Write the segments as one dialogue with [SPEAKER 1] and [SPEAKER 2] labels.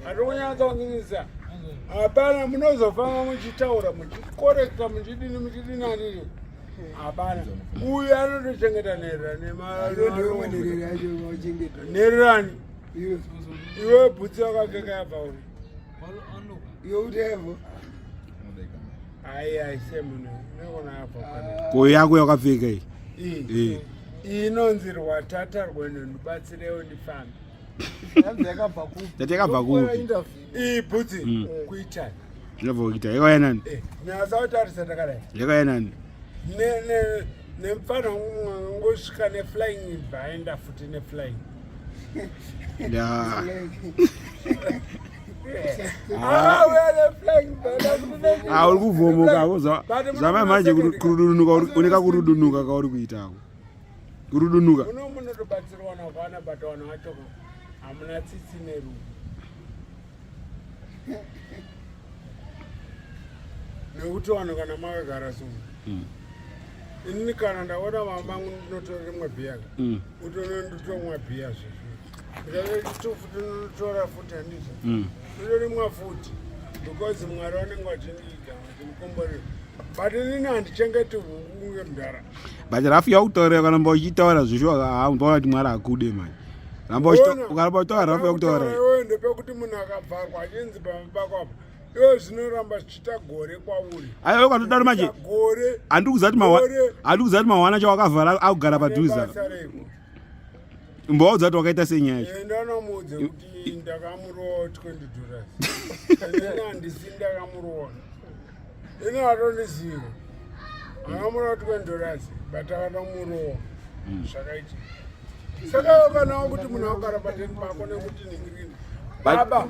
[SPEAKER 1] Atonyatsonginisa. Hapana munozofamba muchitaura muchikorekta muchidini anini. Hapana. Uyu anotochengeta nererani. Iwe Bhutsu wakapfeka yabva uri. Iwe utevo. Ai semuno. Nekona yabva.
[SPEAKER 2] Koyo yako yakapfeka iyi.
[SPEAKER 1] Inonzi Rwatata Rwendo Ndibatsirewo ndifambe.
[SPEAKER 2] Yakabva kupi?
[SPEAKER 1] Bhutsu kuita.
[SPEAKER 2] Ndabva kuita. Yakauya nani?
[SPEAKER 1] Nasatarisa takadai.
[SPEAKER 2] Yakauya nani?
[SPEAKER 1] Nemfana ngosvika neflying bhaenda futi neflying.
[SPEAKER 2] Uri kuvhomoka zvamai manje kurudunuka uneka kurudunuka kauri kuitako. Kurudunuka.
[SPEAKER 1] Uno munotobatsirwa navana but vanhu vacho hamuna tsitsi nerudo. Nekuti vanhu kana makagara so. Inini kana ndaona mama ndinotora rimwe bhiya. Utonondotomwa bhiya zvizvi. Ndinotora futi handizvo. Ndorimwa futi. Because Mwari vanenge vachindiita vachinikomborera. But inini handichengeti huku ngemudhara.
[SPEAKER 2] But rafu yautaura kana uchitaura zvisho unoona kuti Mwari akude manje. Ukaramba uchitaura rafu yautaura.
[SPEAKER 1] Iwe ndepekuti munhu akabvarwa achinzi pamba pako apa. Iwe zvinoramba zvichiita gore kwauri.
[SPEAKER 2] Aiwa ukatodaro manje.
[SPEAKER 1] Gore.
[SPEAKER 2] Handikuziva kuti mawana chawakavhara akugara padhuza. Mboudza kuti wakaita senyaya yacho.
[SPEAKER 1] Ndanomuudza kuti ndakamurowa $20. Ini handisi ndakamurowa. Ini hatondiziva. Akamurowa $20 but akatomurowa. Zvakaita. Saka ukanawo kuti munhu akugara pateni pako nekuti ningirini. Baba,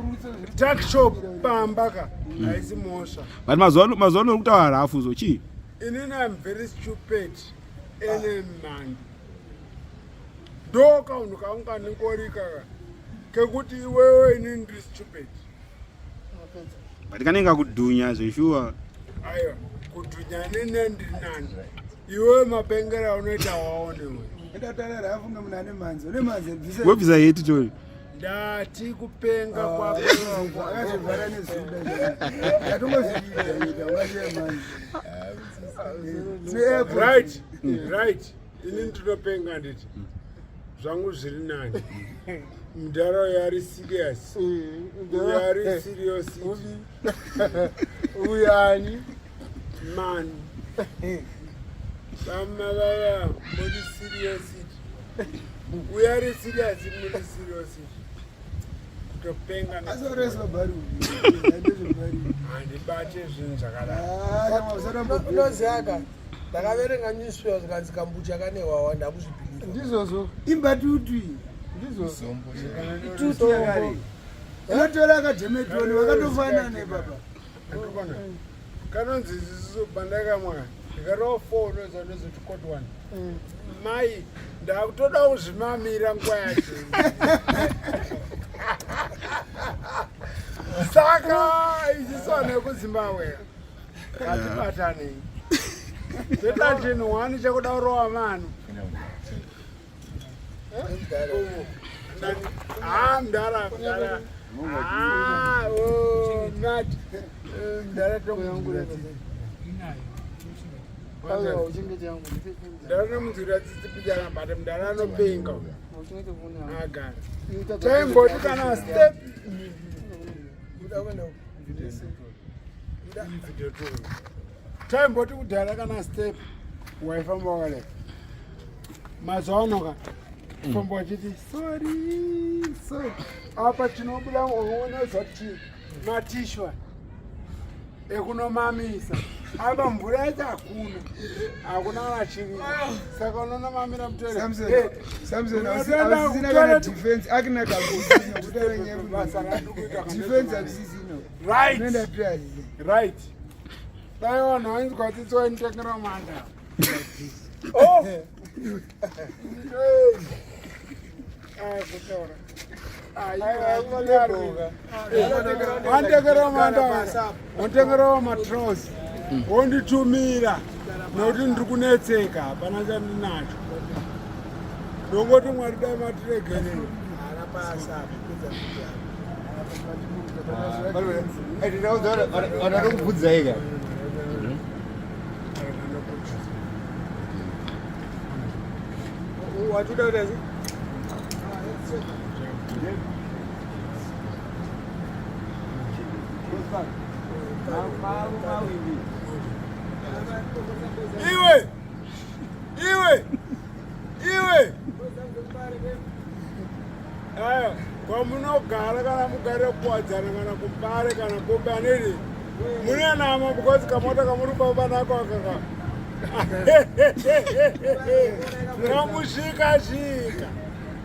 [SPEAKER 1] tuck shop pambaka. Haisi mosha.
[SPEAKER 2] But mazono kutaura rafu zo chi.
[SPEAKER 1] Inini I'm very stupid. Ene man. Doka unuka unganikorika kekuti iwewe inini ndiri stupid.
[SPEAKER 2] But kanenga kudhunya zveshuwa.
[SPEAKER 1] Aiwa, kudhunya nene ndiri nani. Iwe mapengera unoita waone we.
[SPEAKER 3] Ndatara rafu ngemunane manzi. Une manzi bvisa.
[SPEAKER 2] Webvisa yeti toni.
[SPEAKER 1] Ndati kupenga kwako
[SPEAKER 3] akazvivhara nezuda. Yatongozviita ungashe manzi.
[SPEAKER 1] Right. Inini ndinopenga nditi. Zvangu zviri nani. Mudhara yari serious. Yari serious. Uyani man. Bamabaya modi serious. Uyari serious modi serious. Kutopenga
[SPEAKER 3] asoresa baru.
[SPEAKER 1] Handibate zvinhu zvakadaro.
[SPEAKER 4] Unoziaka ndakaverenga newspaper zikanzi kambucha kane wawa ndakuzvibhilira.
[SPEAKER 3] Ndizozo. Imbatutwi. Ndizozo. Tutu yakari. Unotora akajemetoni wakatofanana baba.
[SPEAKER 1] Ndikona. Kanonzi zizo bandakamwa. Ndikaro phone zvanozoti code 1. Mai ndakutoda kuzvimamira nguva yacho. Saka izisone kuZimbabwe. Katibatane. Teta chinhu wani chakuda kurowa manu. Mdara. Nati. Mdara tomuyangu. Mdara nomudzira tsitsipijana but mdara anopenga. Agara. Chaimboti kana step. Chaimboti kudhara kana step. Waifamba wakale. Mazonoka. Famba wachiti sorry. Apa chinobuda unoona zoti matishwa. Ekunomamisa. Aba mvura yacho hakuna vachiri. Saka unoona mamira mutore.
[SPEAKER 3] Samson asisina kana defense akina kabusi nokutore nyembo. Defense asisino.
[SPEAKER 1] Right.
[SPEAKER 3] Nenda try.
[SPEAKER 1] Right. Dai vanhu vainzwa tsitso ndekera manda. Oh. Kutora. Wandekera matros. Wonditumira. Nokuti ndiri kunetseka hapana chandinacho. Ndongoti Mwari dai matiregerera.
[SPEAKER 4] Ana basa.
[SPEAKER 3] Vanokubvunza ega.
[SPEAKER 4] Watuda kudai.
[SPEAKER 1] Iwe! Kwamunogara kana mugare kuwadzana kana kumbare kana kumbaniri mune nama because kamota kamuri baba nako akaka kamushika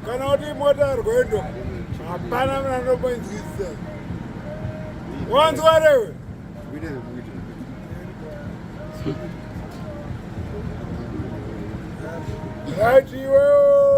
[SPEAKER 1] kana kuti imota Rwendo hapana munanombonzwisisa wanzwa rewe right iwewo